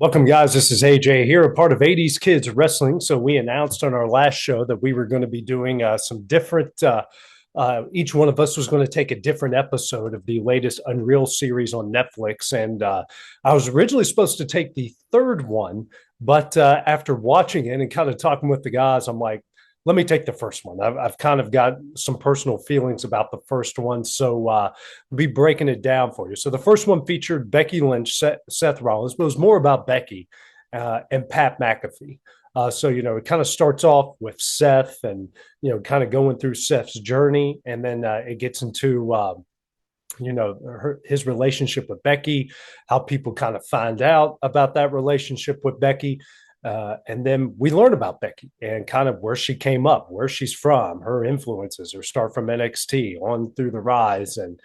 Welcome, guys. This is AJ here, a part of 80s Kids Wrestling. So, we announced on our last show that we were going to be doing some different, each one of us was going to take a different episode of the latest Unreal series on Netflix. And I was originally supposed to take the third one, but after watching it and kind of talking with the guys, I'm like, let me take the first one. I've kind of got some personal feelings about the first one. So, I'll be breaking it down for you. So the first one featured Becky Lynch, Seth Rollins, but it was more about Becky and Pat McAfee. So, it kind of starts off with Seth and, kind of going through Seth's journey. And then it gets into, his relationship with Becky, how people kind of find out about that relationship with Becky. And then we learn about Becky and kind of where she came up, where she's from, her influences, her start from NXT on through the rise, and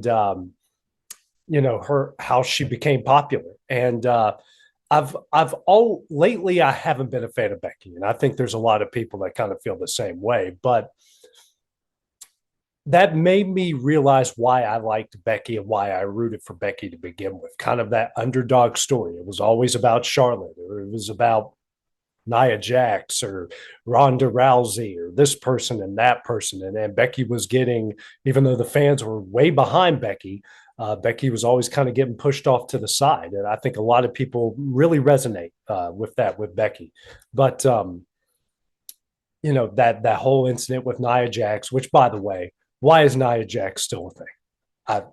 her how she became popular. And I've all lately I haven't been a fan of Becky, and I think there's a lot of people that kind of feel the same way. But that made me realize why I liked Becky and why I rooted for Becky to begin with. Kind of that underdog story. It was always about Charlotte, or it was about Nia Jax or Ronda Rousey or this person and that person. And Becky was getting, even though the fans were way behind Becky, Becky was always kind of getting pushed off to the side. And I think a lot of people really resonate with that with Becky. But, that whole incident with Nia Jax, which, by the way, why is Nia Jax still a thing? I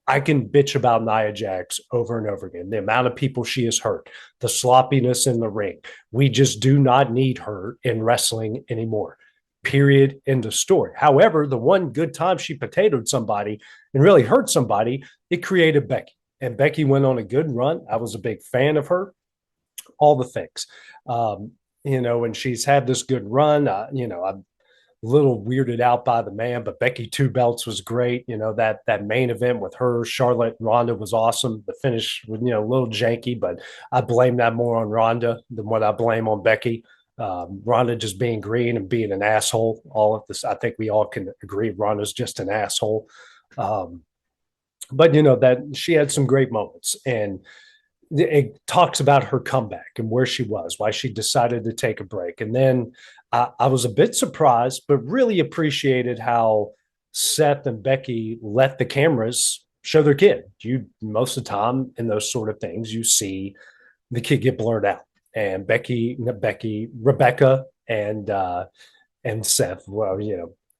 I can bitch about Nia Jax over and over again. The amount of people she has hurt, the sloppiness in the ring. We just do not need her in wrestling anymore. Period. End of story. However, the one good time she potatoed somebody and really hurt somebody, it created Becky. And Becky went on a good run. I was a big fan of her, all the things. And she's had this good run. I'm little weirded out by the man, but Becky Two Belts was great. That main event with her, Charlotte, Ronda was awesome. The finish was, a little janky, but I blame that more on Ronda than what I blame on Becky. Ronda just being green and being an asshole. All of this, I think we all can agree Ronda's just an asshole. But that she had some great moments, and it talks about her comeback and where she was, why she decided to take a break. And then I was a bit surprised, but really appreciated how Seth and Becky let the cameras show their kid. You most of the time in those sort of things, you see the kid get blurred out. And Rebecca, and Seth, well,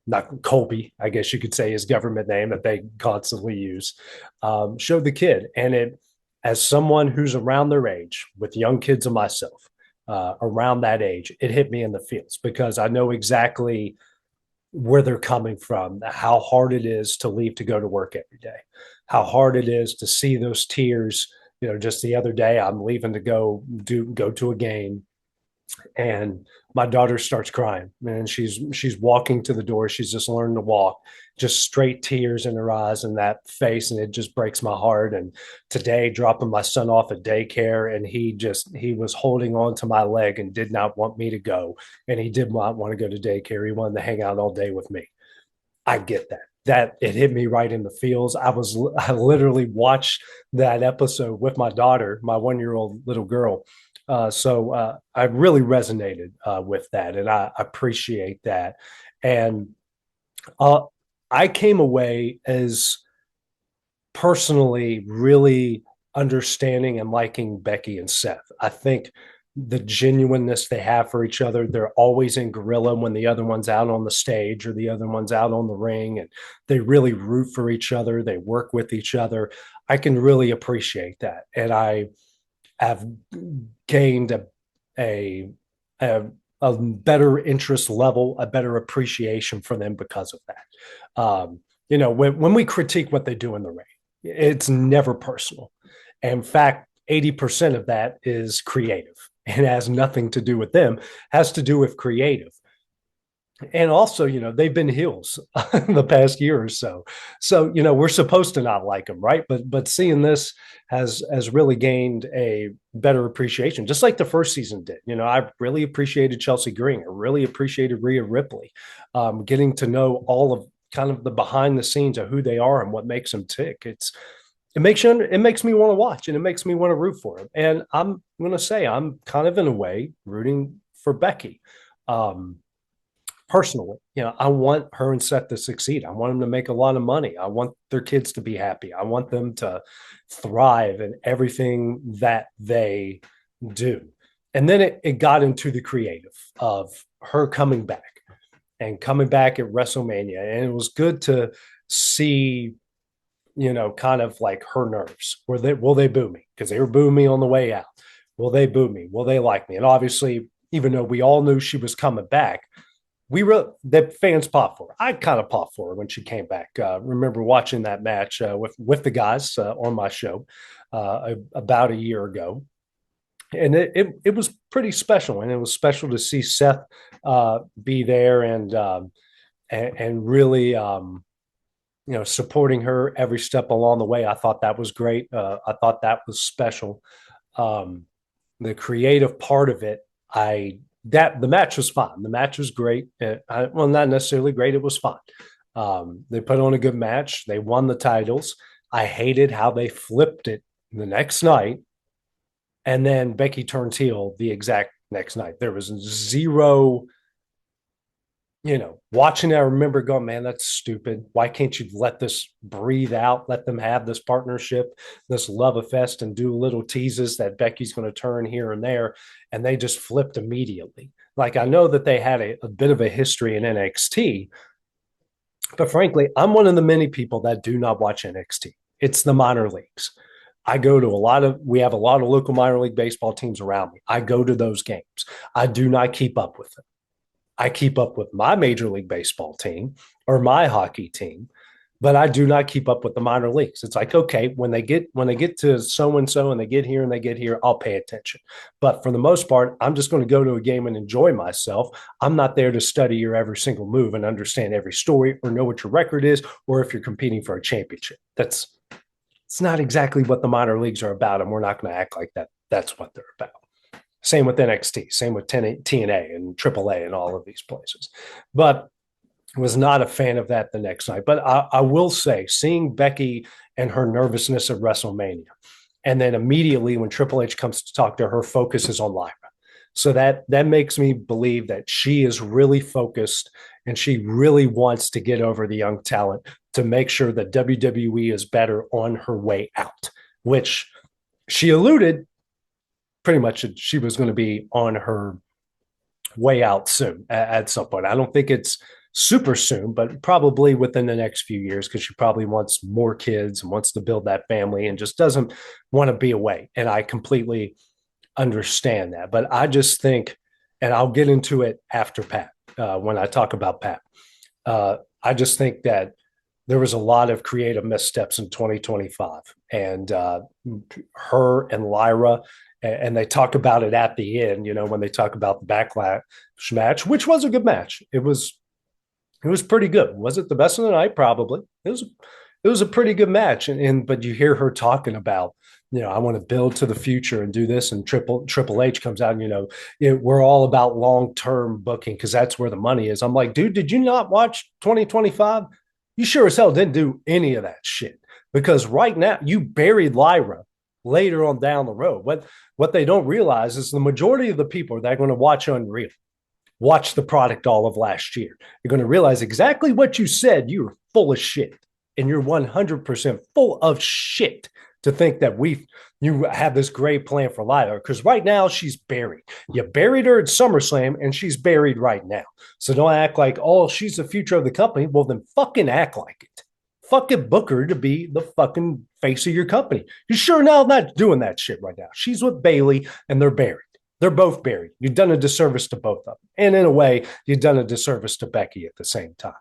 not Colby, I guess you could say his government name that they constantly use, showed the kid. And it, as someone who's around their age, with young kids and myself, around that age, it hit me in the feels because I know exactly where they're coming from, how hard it is to leave to go to work every day, how hard it is to see those tears. Just the other day, I'm leaving to go to a game, and my daughter starts crying, and she's walking to the door. She's just learned to walk, just straight tears in her eyes and that face, and it just breaks my heart. And today, dropping my son off at daycare, and he was holding on to my leg and did not want me to go, and he did not want to go to daycare. He wanted to hang out all day with me. I get that it hit me right in the feels. I literally watched that episode with my daughter, my 1-year-old little girl. So I really resonated with that, and I appreciate that. And uh, I came away as personally really understanding and liking Becky and Seth. I think the genuineness they have for each other. They're always in gorilla when the other one's out on the stage or the other one's out on the ring, and they really root for each other. They work with each other. I can really appreciate that, and I have gained a, a, a better interest level, a better appreciation for them because of that. When we critique what they do in the ring, it's never personal. In fact, 80% of that is creative and has nothing to do with them, has to do with creative. And also, they've been heels the past year or so. So, we're supposed to not like them, right? But seeing this has really gained a better appreciation, just like the first season did. I really appreciated Chelsea Green. I really appreciated Rhea Ripley. Getting to know all of kind of the behind the scenes of who they are and what makes them tick. it makes me want to watch and it makes me want to root for him. And I'm going to say I'm kind of in a way rooting for Becky. Um, Personally, I want her and Seth to succeed. I want them to make a lot of money. I want their kids to be happy. I want them to thrive in everything that they do. And then it got into the creative of her coming back at WrestleMania. And it was good to see, kind of like her nerves. Will they boo me? Because they were booing me on the way out. Will they boo me? Will they like me? And obviously, even though we all knew she was coming back, the fans popped for her. I kind of popped for her when she came back. Remember watching that match with the guys on my show about a year ago, and it was pretty special. And it was special to see Seth be there and really supporting her every step along the way. I thought that was great. I thought that was special. Um, the creative part of it, I that the match was fine. The match was great. Well, not necessarily great. It was fine. They put on a good match. They won the titles. I hated how they flipped it the next night, and then Becky turns heel the exact next night. There was zero. Watching it, I remember going, man, that's stupid. Why can't you let this breathe out? Let them have this partnership, this love fest, and do little teases that Becky's going to turn here and there. And they just flipped immediately. Like, I know that they had a bit of a history in NXT, but frankly, I'm one of the many people that do not watch NXT. It's the minor leagues. We have a lot of local minor league baseball teams around me. I go to those games. I do not keep up with them. I keep up with my Major League Baseball team or my hockey team, but I do not keep up with the minor leagues. It's like, okay, when they get to so and so and they get here, I'll pay attention. But for the most part, I'm just going to go to a game and enjoy myself. I'm not there to study your every single move and understand every story or know what your record is or if you're competing for a championship. It's not exactly what the minor leagues are about, and we're not going to act like that's what they're about. Same with NXT, same with TNA and AAA and all of these places. But was not a fan of that the next night. But I will say, seeing Becky and her nervousness at WrestleMania, and then immediately when Triple H comes to talk to her, her focus is on Lyra. So that makes me believe that she is really focused and she really wants to get over the young talent to make sure that WWE is better on her way out, which she alluded pretty much she was going to be on her way out soon at some point. I don't think it's super soon, but probably within the next few years because she probably wants more kids and wants to build that family and just doesn't want to be away. And I completely understand that. But I just think, and I'll get into it after Pat, when I talk about Pat, I just think that there was a lot of creative missteps in 2025. And her and Lyra, and they talk about it at the end, when they talk about the backlash match, which was a good match. It was pretty good. Was it the best of the night? Probably. It was a pretty good match. But you hear her talking about, I want to build to the future and do this. And Triple H comes out and, we're all about long-term booking because that's where the money is. I'm like, dude, did you not watch 2025? You sure as hell didn't do any of that shit because right now you buried Lyra later on down the road. What they don't realize is the majority of the people that are going to watch Unreal watch the product all of last year. You're going to realize exactly what you said. You were full of shit, and you're 100% full of shit to think that you have this great plan for Lyra because right now she's buried. You buried her at SummerSlam, and she's buried right now. So don't act like, oh, she's the future of the company. Well, then fucking act like it. Fucking book her to be the fucking face of your company. You sure now not doing that shit right now. She's with Bailey, and they're buried. They're both buried. You've done a disservice to both of them. And in a way, you've done a disservice to Becky at the same time.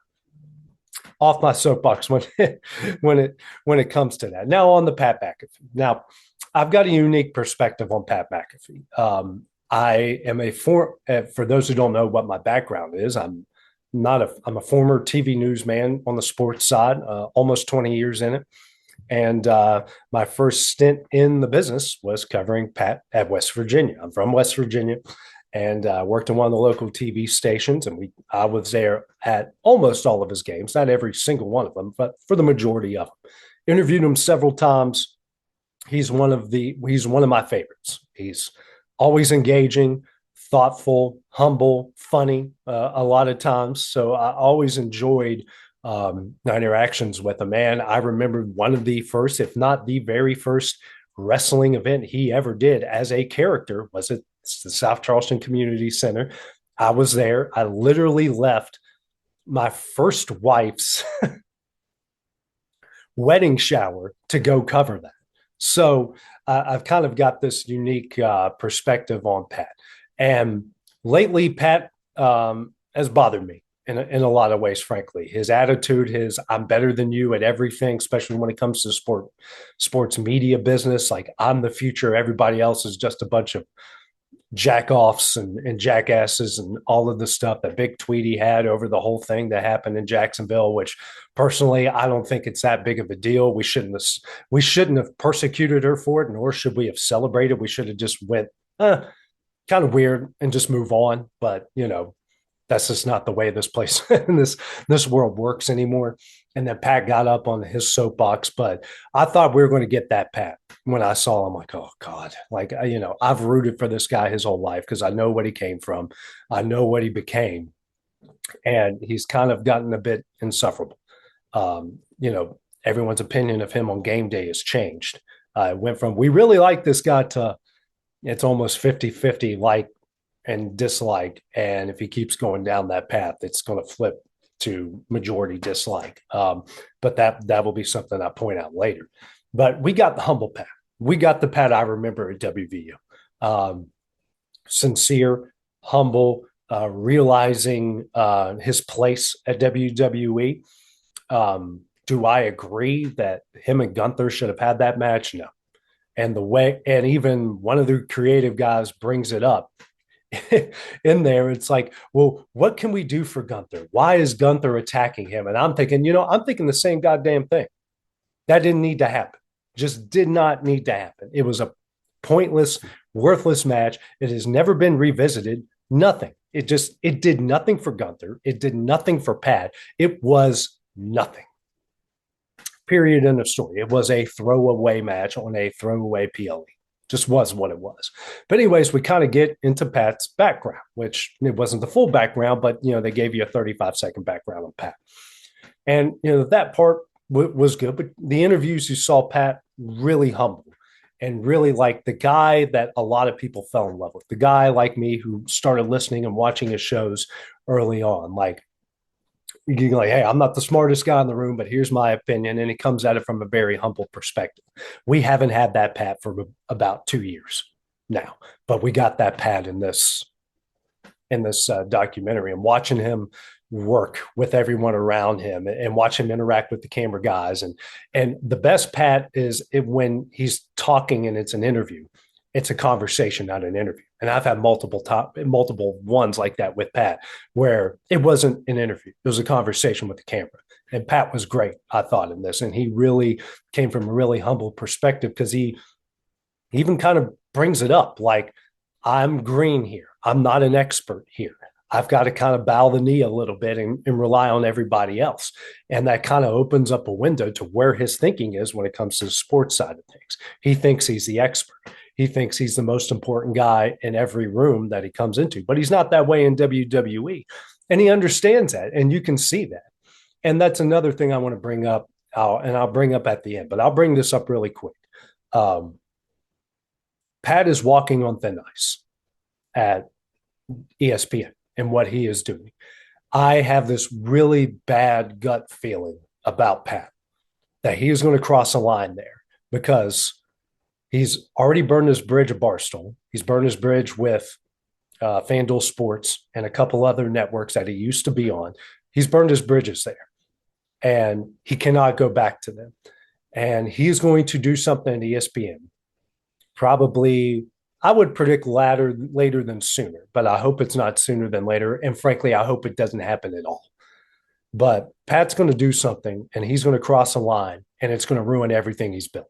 Off my soapbox when it comes to that. Now on the Pat McAfee. Now, I've got a unique perspective on Pat McAfee. I am for those who don't know what my background is, I'm a former TV newsman on the sports side, almost 20 years in it. And my first stint in the business was covering Pat at West Virginia. I'm from West Virginia and worked in one of the local TV stations. And I was there at almost all of his games, not every single one of them, but for the majority of them. Interviewed him several times. He's one of my favorites. He's always engaging, thoughtful, humble, funny a lot of times. So I always enjoyed interactions with him. And I remember one of the first, if not the very first wrestling event he ever did as a character was at the South Charleston Community Center. I was there. I literally left my first wife's wedding shower to go cover that. So I've kind of got this unique perspective on Pat. And lately, Pat has bothered me in a lot of ways, frankly. His attitude, his I'm better than you at everything, especially when it comes to sports media business. Like I'm the future, everybody else is just a bunch of jack-offs and jackasses and all of the stuff. That big tweet he had over the whole thing that happened in Jacksonville, which personally I don't think it's that big of a deal. We shouldn't have persecuted her for it, nor should we have celebrated. We should have just went kind of weird and just move on. But that's just not the way this place and this world works anymore. And then Pat got up on his soapbox, but I thought we were going to get that Pat when I saw him. Like, oh God, like I've rooted for this guy his whole life because I know what he came from, I know what he became, and he's kind of gotten a bit insufferable. Everyone's opinion of him on game day has changed. It went from we really like this guy to it's almost 50-50 like and dislike. And if he keeps going down that path, it's going to flip to majority dislike. But that will be something I point out later. But we got the humble Pat. We got the Pat I remember at WVU. Sincere, humble, realizing his place at WWE. Do I agree that him and Gunther should have had that match? No. And even one of the creative guys brings it up in there. It's like, well, what can we do for Gunther? Why is Gunther attacking him? And I'm thinking, I'm thinking the same goddamn thing. That didn't need to happen. Just did not need to happen. It was a pointless, worthless match. It has never been revisited. Nothing. It did nothing for Gunther. It did nothing for Pat. It was nothing. Period. End of story. It was a throwaway match on a throwaway PLE. Just was what it was. But anyways, we kind of get into Pat's background, which it wasn't the full background, but they gave you a 35-second background on Pat. And that part was good. But the interviews, you saw Pat really humble and really like the guy that a lot of people fell in love with. The guy like me who started listening and watching his shows early on. Like, you're like, hey, I'm not the smartest guy in the room, but here's my opinion. And it comes at it from a very humble perspective. We haven't had that Pat for about 2 years now, but we got that Pat in this documentary, and watching him work with everyone around him and watch him interact with the camera guys. And the best Pat is when he's talking and it's an interview. It's a conversation, not an interview. And I've had multiple ones like that with Pat, where it wasn't an interview. It was a conversation with the camera. And Pat was great, I thought, in this. And he really came from a really humble perspective because he even kind of brings it up like, I'm green here. I'm not an expert here. I've got to kind of bow the knee a little bit and rely on everybody else. And that kind of opens up a window to where his thinking is when it comes to the sports side of things. He thinks he's the expert. He thinks he's the most important guy in every room that he comes into, but he's not that way in WWE. And he understands that, and you can see that. And that's another thing I want to bring up, and I'll bring up at the end, but I'll bring this up really quick. Pat is walking on thin ice at ESPN and what he is doing. I have this really bad gut feeling about Pat that he is going to cross a line there because he's already burned his bridge at Barstool. He's burned his bridge with FanDuel Sports and a couple other networks that he used to be on. He's burned his bridges there, and he cannot go back to them. And he's going to do something at ESPN. Probably, I would predict later than sooner, but I hope it's not sooner than later. And frankly, I hope it doesn't happen at all. But Pat's going to do something, and he's going to cross a line, and it's going to ruin everything he's built.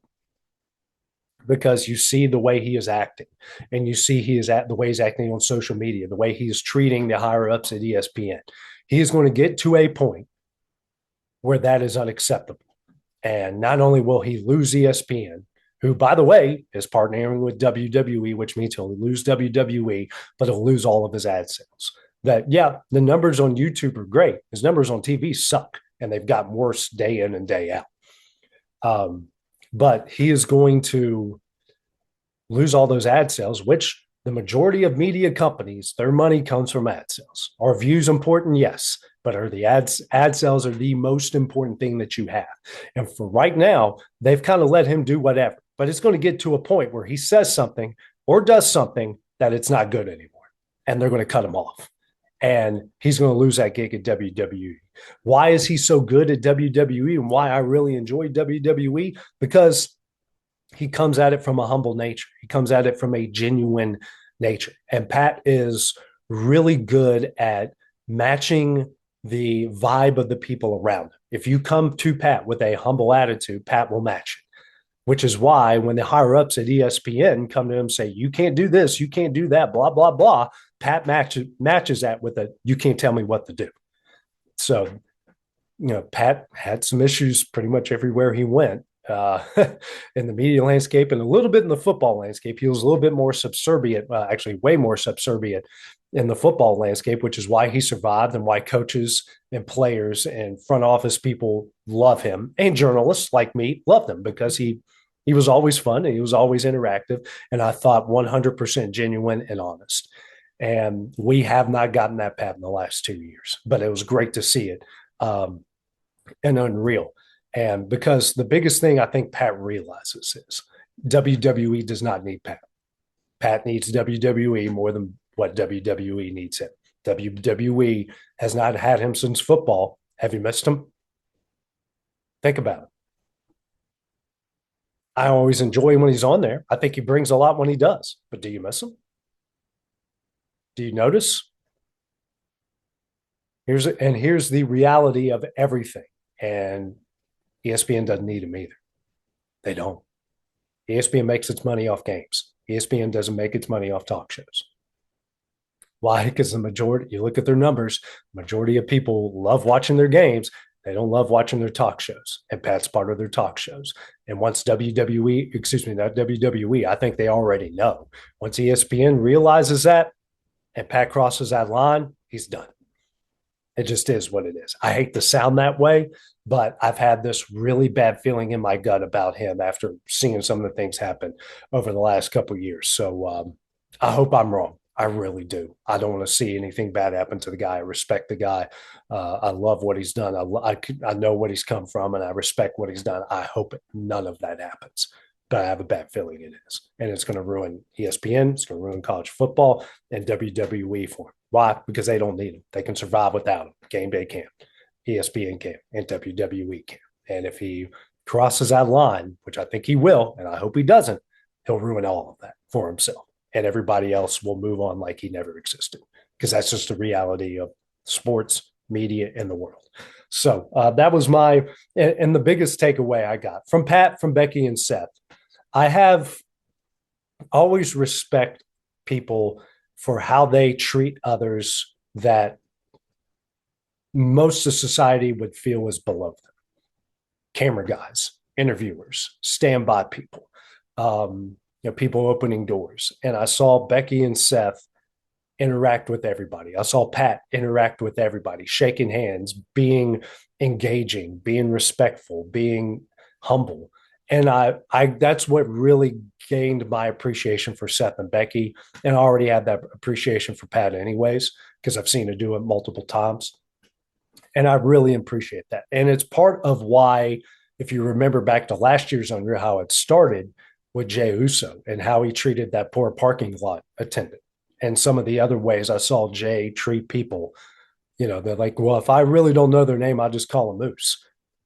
Because you see the way he is acting, and you see the way he's acting on social media, the way he is treating the higher ups at ESPN. He is going to get to a point where that is unacceptable. And not only will he lose ESPN, who, by the way, is partnering with WWE, which means he'll lose WWE, but he'll lose all of his ad sales. That, yeah, the numbers on YouTube are great. His numbers on TV suck, and they've gotten worse day in and day out. But he is going to lose all those ad sales, which the majority of media companies, their money comes from ad sales. Are views important? Yes. But are the ad sales are the most important thing that you have. And for right now, they've kind of let him do whatever. But it's going to get to a point where he says something or does something that it's not good anymore. And they're going to cut him off. And he's going to lose that gig at WWE. Why is he so good at WWE and why I really enjoy WWE? Because he comes at it from a humble nature. He comes at it from a genuine nature. And Pat is really good at matching the vibe of the people around him. If you come to Pat with a humble attitude, Pat will match it, which is why when the higher ups at ESPN come to him and say, you can't do this, you can't do that, blah, blah, blah, Pat matches that with a, you can't tell me what to do. So, Pat had some issues pretty much everywhere he went. In the media landscape and a little bit in the football landscape. He was a little bit more subservient, actually way more subservient in the football landscape, which is why he survived and why coaches and players and front office people love him, and journalists like me love him because he was always fun and he was always interactive, and I thought 100% genuine and honest. And we have not gotten that Pat in the last 2 years, but it was great to see it, and Unreal. And because the biggest thing I think Pat realizes is WWE does not need Pat. Pat needs WWE more than what WWE needs him. WWE has not had him since football. Have you missed him? Think about it. I always enjoy him when he's on there. I think he brings a lot when he does. But do you miss him? Do you notice? Here's the reality of everything. And ESPN doesn't need him either. They don't. ESPN makes its money off games. ESPN doesn't make its money off talk shows. Why? Because the majority, you look at their numbers, majority of people love watching their games. They don't love watching their talk shows. And Pat's part of their talk shows. And once WWE, excuse me, not WWE, I think they already know. Once ESPN realizes that and Pat crosses that line, he's done. It just is what it is. I hate to sound that way, but I've had this really bad feeling in my gut about him after seeing some of the things happen over the last couple of years. So I hope I'm wrong. I really do. I don't want to see anything bad happen to the guy. I respect the guy. I love what he's done. I know what he's come from, and I respect what he's done. I hope none of that happens, but I have a bad feeling it is. And it's going to ruin ESPN. It's going to ruin college football and WWE for him. Why? Because they don't need him. They can survive without him. Game Day can, ESPN can, and WWE can. And if he crosses that line, which I think he will, and I hope he doesn't, he'll ruin all of that for himself. And everybody else will move on like he never existed, because that's just the reality of sports, media, in the world. So that was and the biggest takeaway I got from Pat, from Becky, and Seth. I have always respect people for how they treat others that most of society would feel is below them. Camera guys, interviewers, standby people, people opening doors. And I saw Becky and Seth interact with everybody. I saw Pat interact with everybody, shaking hands, being engaging, being respectful, being humble. And I that's what really gained my appreciation for Seth and Becky. And I already had that appreciation for Pat anyways, because I've seen her do it multiple times. And I really appreciate that. And it's part of why, if you remember back to last year's Unreal, how it started with Jey Uso and how he treated that poor parking lot attendant. And some of the other ways I saw Jey treat people, they're like, well, if I really don't know their name, I'll just call them Moose.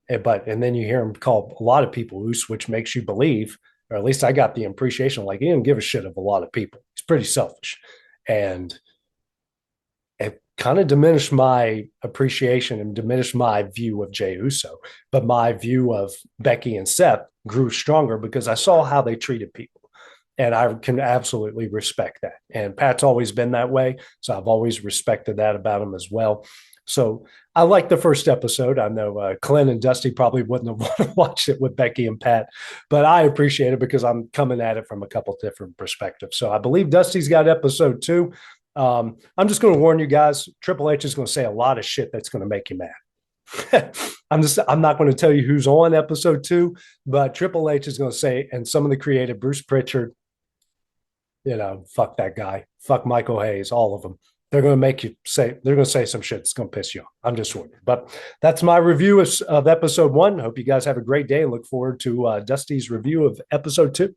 And then you hear him call a lot of people Oos, which makes you believe, or at least I got the impression, like he didn't give a shit of a lot of people. He's pretty selfish. And it kind of diminished my appreciation and diminished my view of Jey Uso. But my view of Becky and Seth grew stronger because I saw how they treated people. And I can absolutely respect that. And Pat's always been that way. So I've always respected that about him as well. So I like the first episode. I know Clint and Dusty probably wouldn't have watched it with Becky and Pat, but I appreciate it because I'm coming at it from a couple different perspectives. So I believe Dusty's got episode 2. I'm just going to warn you guys, Triple H is going to say a lot of shit that's going to make you mad. I'm not going to tell you who's on episode 2, but Triple H is going to say, and some of the creative, Bruce Pritchard, fuck that guy, fuck Michael Hayes, all of them. They're going to make you say, they're going to say some shit that's going to piss you off. I'm just warning. But that's my review of episode 1. Hope you guys have a great day and look forward to Dusty's review of episode 2.